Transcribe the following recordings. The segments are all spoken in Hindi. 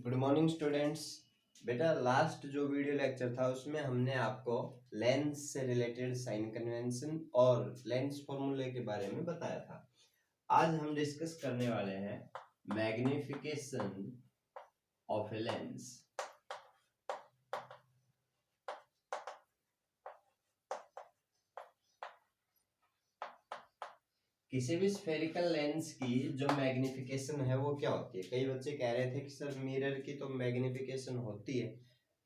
Good morning students. बेटा लास्ट जो वीडियो लेक्चर था उसमें हमने आपको लेंस से रिलेटेड साइन कन्वेंशन और लेंस फॉर्मूले के बारे में बताया था। आज हम डिस्कस करने वाले हैं मैग्निफिकेशन ऑफ ए लेंस। किसी भी स्फेरिकल लेंस की जो मैग्निफिकेशन है वो क्या होती है। कई बच्चे कह रहे थे कि सर मिरर की तो मैग्निफिकेशन होती है,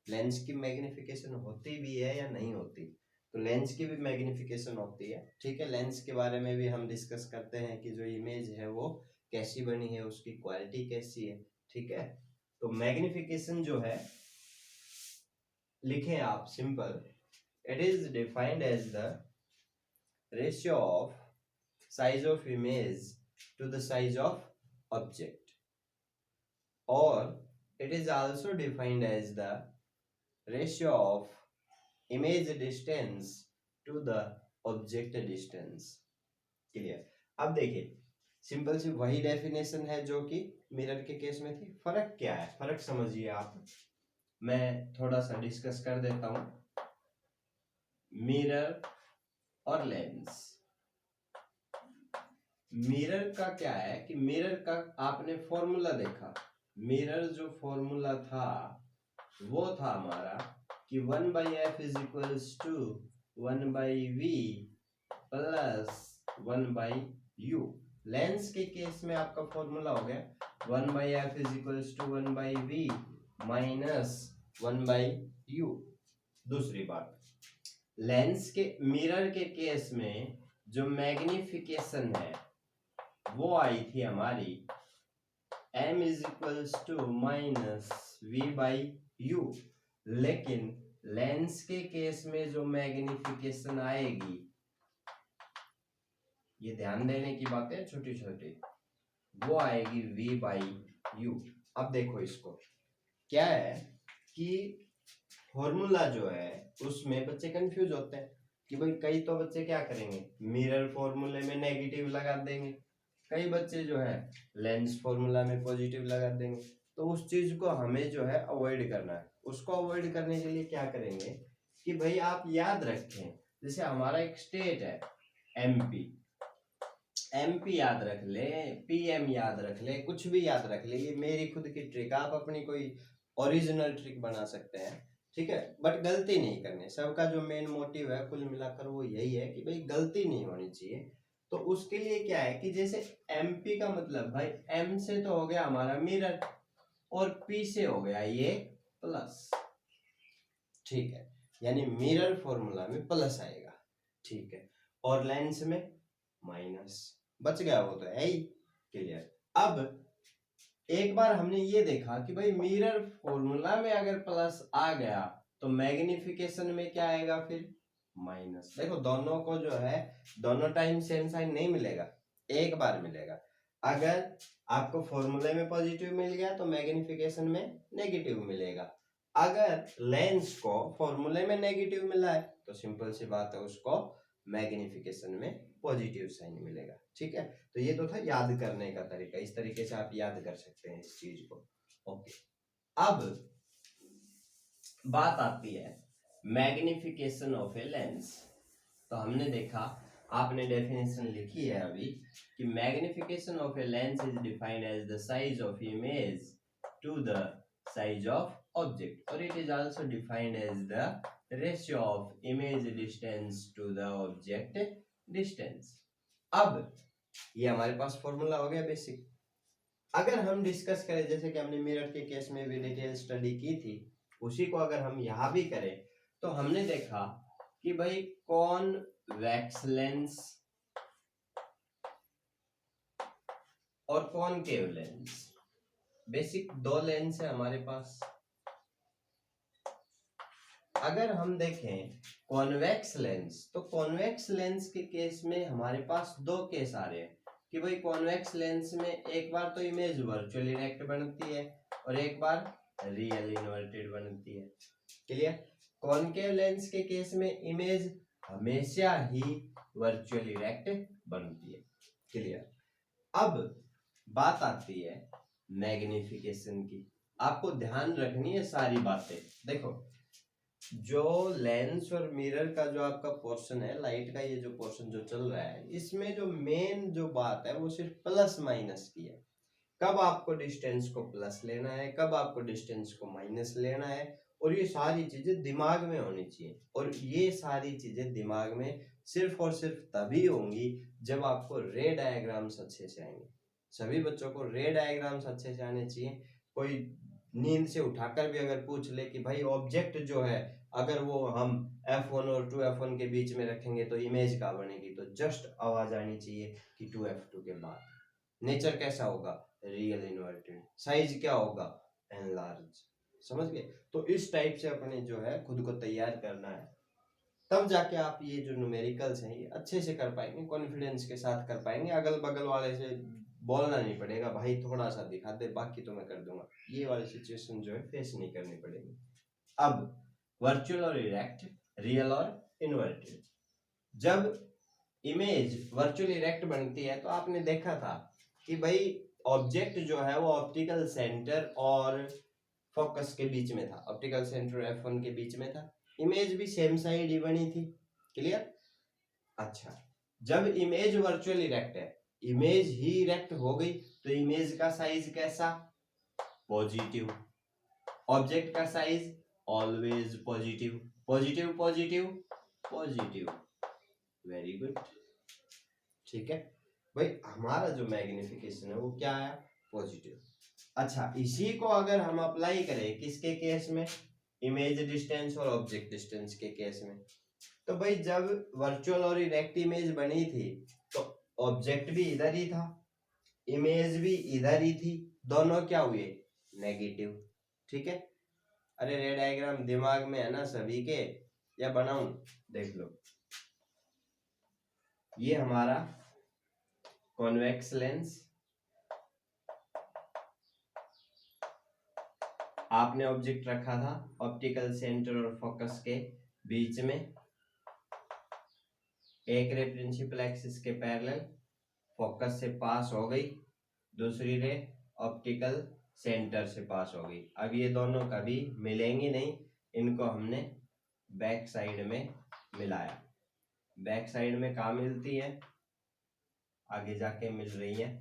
लेंस की मैग्निफिकेशन होती भी है या नहीं होती। तो लेंस की भी मैग्निफिकेशन होती है, ठीक है। लेंस के बारे में भी हम डिस्कस करते हैं कि जो इमेज है वो कैसी बनी है, उसकी क्वालिटी कैसी है, ठीक है। तो मैग्निफिकेशन जो है लिखें आप simple, it is defined as the ratio of size of image to the size of object, or it is also defined as the ratio of image distance to the object distance। Clear. अब देखिए सिंपल सी वही डेफिनेशन है जो कि मिरर के केस में थी। फर्क क्या है, फर्क समझिए आप। मैं थोड़ा सा डिस्कस कर देता हूं। मिरर और लेंस, मिरर का क्या है कि मिरर का आपने फॉर्मूला देखा। मिरर जो फॉर्मूला था वो था हमारा कि 1/f is equals to 1/v plus 1/u। Lens के केस में आपका फॉर्मूला हो गया 1/f is equals to 1/v minus 1/u। दूसरी बात, लेंस के मिरर के केस में जो मैग्निफिकेशन है वो आई थी हमारी m is equals to minus v/u। लेकिन लेंस के केस में जो मैग्निफिकेशन आएगी, ये ध्यान देने की बात है छोटी छोटी, वो आएगी v/u। अब देखो इसको क्या है कि फॉर्मूला जो है उसमें बच्चे कंफ्यूज होते हैं कि भाई कई तो बच्चे क्या करेंगे मिरर फॉर्मूले में नेगेटिव लगा देंगे, कई बच्चे जो है लेंस फॉर्मूला में पॉजिटिव लगा देंगे। तो उस चीज को हमें जो है अवॉइड करना है। उसको अवॉइड करने के लिए क्या करेंगे कि भाई आप याद रखें, जैसे हमारा एक स्टेट है एमपी, एमपी याद रख ले, पीएम याद रख ले, कुछ भी याद रख ले। ये मेरी खुद की ट्रिक, आप अपनी कोई ओरिजिनल ट्रिक बना सकते हैं, ठीक है। बट गलती नहीं करनी, सबका जो मेन मोटिव है कुल मिलाकर वो यही है कि भाई गलती नहीं होनी चाहिए। तो उसके लिए क्या है कि जैसे एमपी का मतलब भाई एम से तो हो गया हमारा मिरर और पी से हो गया ये प्लस, ठीक है। यानी मिरर फॉर्मूला में प्लस आएगा, ठीक है, और लेंस में माइनस। बच गया वो तो है ही, क्लियर। अब एक बार हमने ये देखा कि भाई मिरर फॉर्मूला में अगर प्लस आ गया तो मैग्निफिकेशन में क्या आएगा फिर माइनस। देखो दोनों को जो है दोनों टाइम सेम साइन नहीं मिलेगा, एक बार मिलेगा। अगर आपको फॉर्मूले में पॉजिटिव मिल गया तो मैग्निफिकेशन में नेगेटिव मिलेगा। अगर लेंस को फॉर्मूले में नेगेटिव मिला है तो सिंपल सी बात है उसको मैग्निफिकेशन में पॉजिटिव साइन मिलेगा, ठीक है। तो ये तो था याद करने का तरीका, इस तरीके से आप याद कर सकते हैं इस चीज को। ओके, अब बात आती है मैग्निफिकेशन ऑफ ए लेंस। तो हमने देखा, आपने डेफिनेशन लिखी है अभी कि magnification of a lens is defined as the size of image to the size of object, और it is also defined as the ratio of image distance to the object distance. अब ये हमारे पास फॉर्मूला हो गया बेसिक। अगर हम डिस्कस करें जैसे कि हमने मिरर के केस में भी डिटेल स्टडी की थी, उसी को अगर हम यहाँ भी करें तो हमने देखा कि भाई कॉन्वेक्स लेंस और कॉनकेव लेंस, बेसिक दो लेंस है हमारे पास। अगर हम देखें कॉन्वेक्स लेंस, तो कॉन्वेक्स लेंस के केस में हमारे पास दो केस आ रहे हैं कि भाई कॉन्वेक्स लेंस में एक बार तो इमेज वर्चुअल इरेक्ट बनती है और एक बार रियल इन्वर्टेड बनती है, क्लियर। कॉनकेव लेंस के केस में इमेज हमेशा ही वर्चुअल इरेक्ट बनती है, क्लियर। अब बात आती है मैग्निफिकेशन की। आपको ध्यान रखनी है सारी बातें। देखो जो लेंस और मिरर का जो आपका पोर्शन है, लाइट का ये जो पोर्शन जो चल रहा है, इसमें जो मेन जो बात है वो सिर्फ प्लस माइनस की है। कब आपको डिस्टेंस को प्लस लेना है, कब आपको डिस्टेंस को माइनस लेना है, और ये सारी चीजें दिमाग में होनी चाहिए। और ये सारी चीजें दिमाग में सिर्फ और सिर्फ तभी होंगी जब आपको रे डायग्राम्स अच्छे से आएंगे। सभी बच्चों को रे डायग्राम्स अच्छे से आने चाहिए। कोई नींद से उठाकर भी अगर पूछ ले कि भाई ऑब्जेक्ट जो है अगर वो हम F1 और 2F1 के बीच में रखेंगे तो इमेज क्या बनेगी, तो जस्ट आवाज आनी चाहिए कि 2F2 के बाद। नेचर कैसा होगा, रियल इन्वर्टेड। साइज क्या होगा, एनलार्ज। समझ गए? तो इस टाइप से अपने जो है खुद को तैयार करना है, तब जाके आप ये जो न्यूमेरिकल्स हैं ये अच्छे से कर पाएंगे, कॉन्फिडेंस के साथ कर पाएंगे। अगल बगल वाले से बोलना नहीं पड़ेगा भाई थोड़ा सा दिखा दे बाकी तो मैं कर दूंगा, ये वाली सिचुएशन जो है फेस नहीं करनी पड़ेगी। अब वर्चुअल और इरेक्ट, रियल और इन्वर्टेड। जब इमेज वर्चुअल इरेक्ट बनती है तो आपने देखा था कि भाई ऑब्जेक्ट जो है वो ऑप्टिकल सेंटर और फोकस के बीच में था, ऑप्टिकल सेंटर F1 के बीच में था। इमेज भी सेम साइड ही बनी थी। क्लियर? अच्छा, जब इमेज वर्चुअल इरेक्ट है, इमेज ही इरेक्ट हो गई तो इमेज का साइज कैसा, पॉजिटिव। ऑब्जेक्ट का size always positive, positive positive positive. Very good. ठीक है भाई, हमारा जो मैग्निफिकेशन है वो क्या है, पॉजिटिव। अच्छा, इसी को अगर हम अप्लाई करें किसके केस में, इमेज डिस्टेंस और ऑब्जेक्ट डिस्टेंस के केस में, तो भाई जब वर्चुअल और इरेक्ट इमेज बनी थी तो ऑब्जेक्ट भी इधर ही था, इमेज भी इधर ही थी, दोनों क्या हुए, नेगेटिव। ठीक है? अरे रे डायग्राम दिमाग में है ना सभी के, या बनाऊं? देख लो, ये हमारा कॉन्वेक्स लेंस, आपने ऑब्जेक्ट रखा था ऑप्टिकल सेंटर और फोकस के बीच में, एक रे प्रिंसिपल एक्सिस के पैरेलल फोकस से पास हो गई, दूसरी रे ऑप्टिकल सेंटर से पास हो गई। अब ये दोनों कभी मिलेंगी नहीं, इनको हमने बैक साइड में मिलाया। बैक साइड में कहाँ मिलती है, आगे जाके मिल रही है।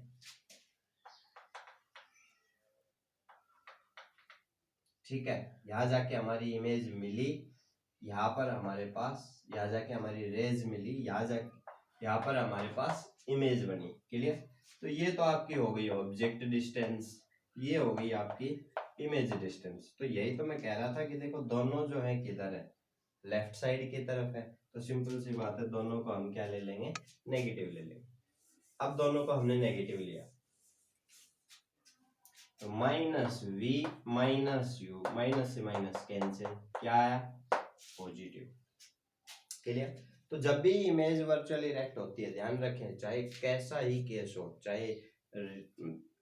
ठीक है, यहाँ जाके हमारी इमेज मिली, यहाँ पर हमारे पास, यहाँ जाके हमारी रेज मिली, यहाँ पर हमारे पास इमेज बनी। क्लियर? तो ये तो आपकी हो गई ऑब्जेक्ट डिस्टेंस, ये हो गई आपकी इमेज डिस्टेंस। तो यही तो मैं कह रहा था कि देखो दोनों जो है किधर है, लेफ्ट साइड की तरफ है, तो सिंपल सी बात है दोनों को हम क्या ले लेंगे, नेगेटिव ले लेंगे। अब दोनों को हमने नेगेटिव लिया तो minus v minus u, minus से माइनस कैंसिल, क्या आया, पॉजिटिव। क्लियर? तो जब भी इमेज वर्चुअल इरेक्ट होती है, ध्यान रखें चाहे कैसा ही केस हो, चाहे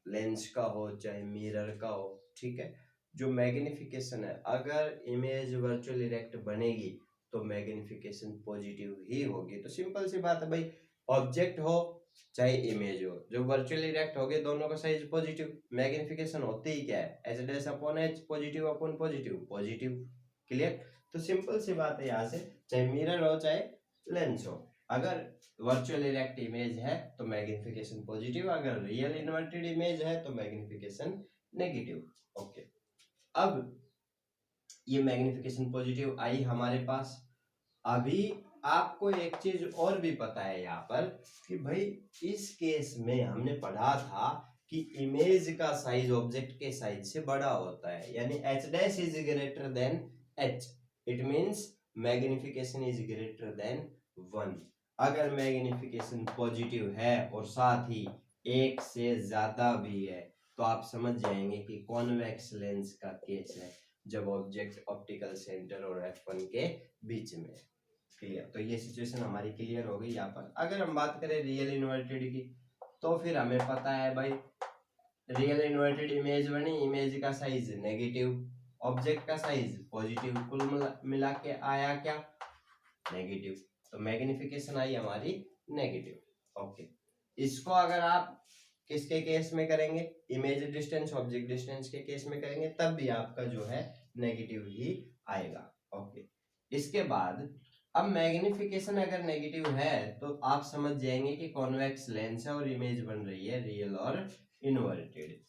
लेंस का हो चाहे मिरर का हो, ठीक है, जो मैग्निफिकेशन है, अगर इमेज वर्चुअल इरेक्ट बनेगी तो मैग्निफिकेशन पॉजिटिव ही होगी। तो सिंपल सी बात है भाई, ऑब्जेक्ट हो चाहे इमेज हो, जो वर्चुअली इरेक्ट हो गए दोनों का साइज पॉजिटिव, मैग्निफिकेशन होती ही क्या है, H dash upon H, positive upon positive, positive. Clear? तो सिंपल सी बात है, यहाँ से चाहे मिरर हो चाहे लेंस हो, अगर वर्चुअल इरेक्ट इमेज है तो मैग्निफिकेशन पॉजिटिव, अगर रियल इन्वर्टेड इमेज है तो मैग्निफिकेशन नेगेटिव। ओके, अब ये मैग्निफिकेशन पॉजिटिव आई हमारे पास। अभी आपको एक चीज और भी पता है यहाँ पर कि भाई इस केस में हमने पढ़ा था कि इमेज का साइज ऑब्जेक्ट के साइज से बड़ा होता है, यानी h dash is greater than h, it means magnification is greater than 1। अगर मैग्निफिकेशन पॉजिटिव है और साथ ही एक से ज्यादा भी है तो आप समझ जाएंगे कि कॉन्वेक्स लेंस का केस है, जब ऑब्जेक्ट ऑप्टिकल सेंटर और F1 के बीच में है। क्लियर? तो ये सिचुएशन हमारी क्लियर हो गई यहाँ पर। अगर हम बात करें रियल इन्वर्टेड की, तो फिर हमें पता है भाई रियल इन्वर्टेड इमेज बनी, इमेज का साइज नेगेटिव, ऑब्जेक्ट का साइज पॉजिटिव, कुल मिला के आया क्या, नेगेटिव। तो मैग्निफिकेशन आई हमारी नेगेटिव। ओके, इसको अगर आप किसके केस में करेंगे, इमेज डिस्टेंस ऑब्जेक्ट डिस्टेंस के केस में करेंगे, तब भी आपका जो है नेगेटिव ही आएगा। ओके, इसके बाद अब मैग्निफिकेशन अगर नेगेटिव है तो आप समझ जाएंगे कि कॉन्वेक्स लेंस है और इमेज बन रही है रियल और इन्वर्टेड।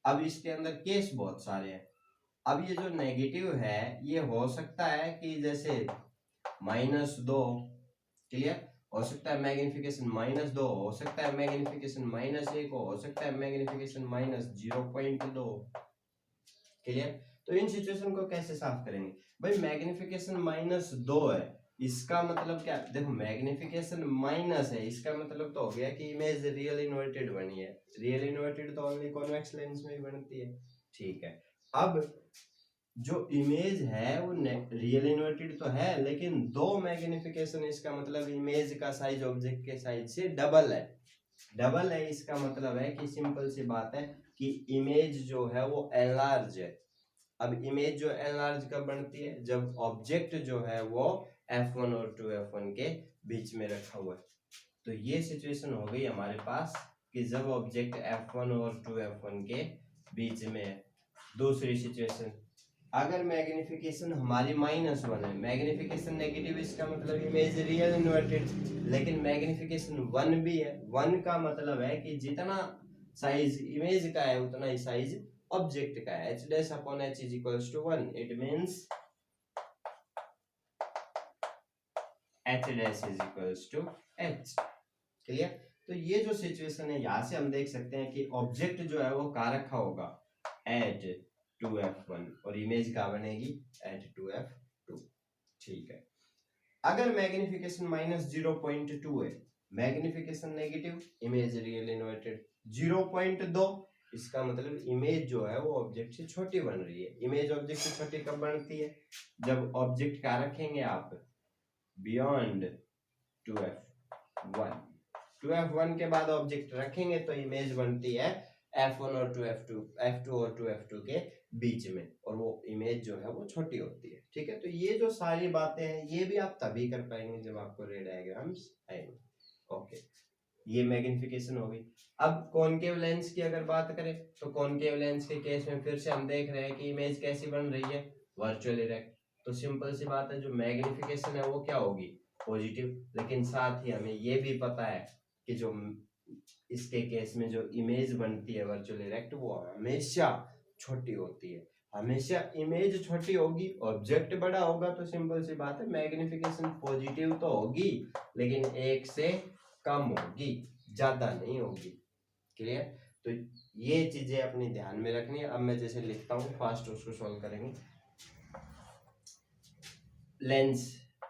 अब इसके अंदर केस बहुत सारे हैं। अब ये जो नेगेटिव है ये हो सकता है कि जैसे -2, क्लियर, हो सकता है मैग्निफिकेशन -2, हो सकता है मैग्निफिकेशन -1 हो सकता है मैग्निफिकेशन -0.2, क्लियर। तो इन सिचुएशन को कैसे साफ करेंगे भाई, मैग्निफिकेशन -2 है, इसका मतलब क्या, देखो मैग्निफिकेशन माइनस है, इसका मतलब तो हो गया कि इमेज रियल इन्वर्टेड बनी है, रियल इन्वर्टेड तो ओनली कॉन्वेक्स लेंस में ही बनती है, ठीक है। अब जो इमेज है वो रियल इन्वर्टेड तो है, लेकिन 2 मैग्निफिकेशन, इसका मतलब इमेज का साइज ऑब्जेक्ट के साइज से डबल है, डबल है, इसका मतलब है कि सिंपल सी बात है कि इमेज जो है वो एनलार्ज है। अब इमेज जो एनलार्ज कब बनती है, जब ऑब्जेक्ट जो है वो f1 और 2f1 के बीच में रखा हुआ है। तो ये सिचुएशन हो गई हमारे पास कि जब ऑब्जेक्ट f1 और 2f1 के बीच में है। दूसरी सिचुएशन, अगर मैग्निफिकेशन हमारी -1 है, मैग्निफिकेशन नेगेटिव, इसका मतलब इमेज रियल इन्वर्टेड, लेकिन मैग्निफिकेशन 1 भी है, 1 का मतलब है कि जितना साइज इमेज का है उतना ही साइज ऑब्जेक्ट का है, h dash upon h is equals to 1, it means h dash is equals to h, clear. तो ये जो सिचुएशन है यहाँ से हम देख सकते हैं कि ऑब्जेक्ट जो है वो कहाँ रखा होगा, एट 2f1, और इमेज कहाँ बनेगी, एट 2f2, ठीक है। अगर मैग्निफिकेशन -0.2 है, magnification negative, image real inverted, 0.2, इसका मतलब इमेज जो है वो ऑब्जेक्ट से छोटी बन रही है। इमेज ऑब्जेक्ट से छोटी कब बनती है, जब ऑब्जेक्ट कहाँ रखेंगे आप, बियॉन्ड 2f1, 2f1 के बाद ऑब्जेक्ट रखेंगे तो इमेज बनती है f1 और 2f2, f2 और 2f2 के बीच में, और वो इमेज जो है वो छोटी होती है, ठीक है। तो ये जो सारी बातें हैं ये भी आप तभी कर पाएंगे जब आपको रे डायग्राम्स आएंगे। ओके, ये मैग्निफिकेशन हो गई। अब कॉनकेव लेंस की अगर बात करें तो कॉनकेव लेंस के केस में फिर से हम देख रहे हैं कि इमेज कैसी बन रही है, वर्चुअल इरेक्ट। तो सिंपल सी बात है, जो मैग्निफिकेशन है वो क्या होगी, पॉजिटिव, लेकिन साथ ही हमें ये भी पता है कि जो इसके केस में जो इमेज बनती है वर्चुअल इरेक्ट वो हमेशा छोटी होती है, हमेशा इमेज छोटी होगी, ऑब्जेक्ट बड़ा होगा, तो सिंपल सी बात है मैग्निफिकेशन पॉजिटिव तो होगी लेकिन 1 से कम होगी, ज्यादा नहीं होगी, क्लियर। तो ये चीजें अपनी ध्यान में रखनी है। अब मैं जैसे लिखता हूँ फास्ट उसको सॉल्व करेंगे। लेंस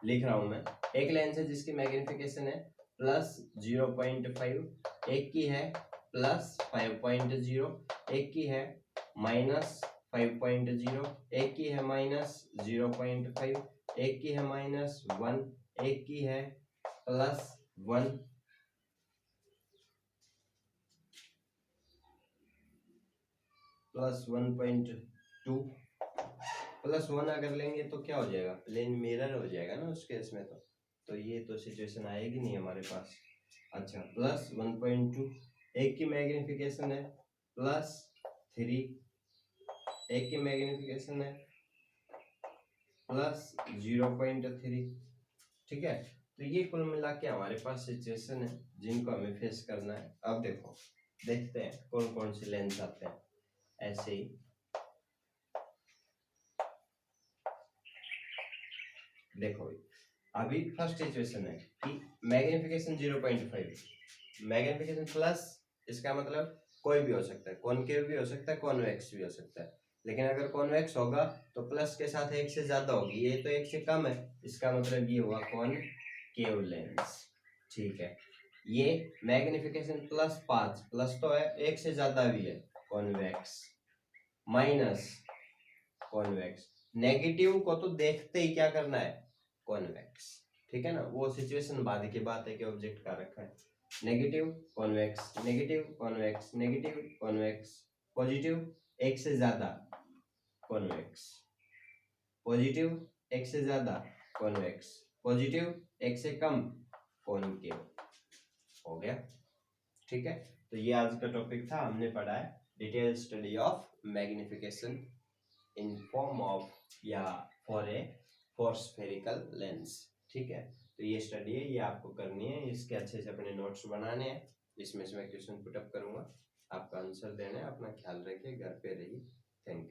लिख रहा हूं मैं, एक लेंस है जिसकी मैग्निफिकेशन है +0.5, एक की है +5.0, एक की है -5.0, एक की है -0.5, एक की है -1, एक की है +1, +1.2, +1 अगर लेंगे तो क्या हो जाएगा, प्लेन मिरर हो जाएगा ना उस केस में। तो ये तो सिचुएशन आएगी नहीं हमारे पास। अच्छा, +1.2, एक की मैग्निफिकेशन है +3, एक की मैग्निफिकेशन है +0.3, ठीक है। तो ये कुल मिला के हमारे पास सिचुएशन है जिनको हमें फेस करना है। अब देखो, देखते हैं कौन कौन से लेंस आते हैं। ऐसे ही देखो, अभी फर्स्ट सिचुएशन है कि मैग्निफिकेशन 0.5, मैग्निफिकेशन प्लस, इसका मतलब कोई भी हो सकता है, कॉनकेव भी हो सकता है, कॉन्वेक्स भी हो सकता है, लेकिन अगर कॉन्वेक्स होगा तो प्लस के साथ 1 से ज्यादा होगी, ये तो 1 से कम है, इसका मतलब ये हुआ कॉनकेव लेंस, ठीक है। ये मैग्निफिकेशन +5, प्लस तो है, 1 से ज्यादा भी है, कॉन्वेक्स, माइनस कॉन्वेक्स, नेगेटिव को तो देखते ही क्या करना है, कॉन्वेक्स, ठीक है ना। वो सिचुएशन बाद की बात है कि ऑब्जेक्ट का रखा है, negative convex, negative convex, negative convex, positive 1 से ज्यादा कॉन्वेक्स, पॉजिटिव 1 से ज्यादा कॉन्वेक्स, पॉजिटिव 1 से कम कॉनकेव, हो गया, ठीक है। तो ये आज का टॉपिक था, हमने पढ़ा है detail study of magnification in form of या फॉर स्फेरिकल लेंस। ठीक है, तो ये स्टडी है, ये आपको करनी है, इसके अच्छे से अपने नोट्स बनाने हैं, इसमें से मैं क्वेश्चन पुट अप करूंगा, आपका आंसर देना है। अपना ख्याल रखिए, घर पे रहिए। Thank you.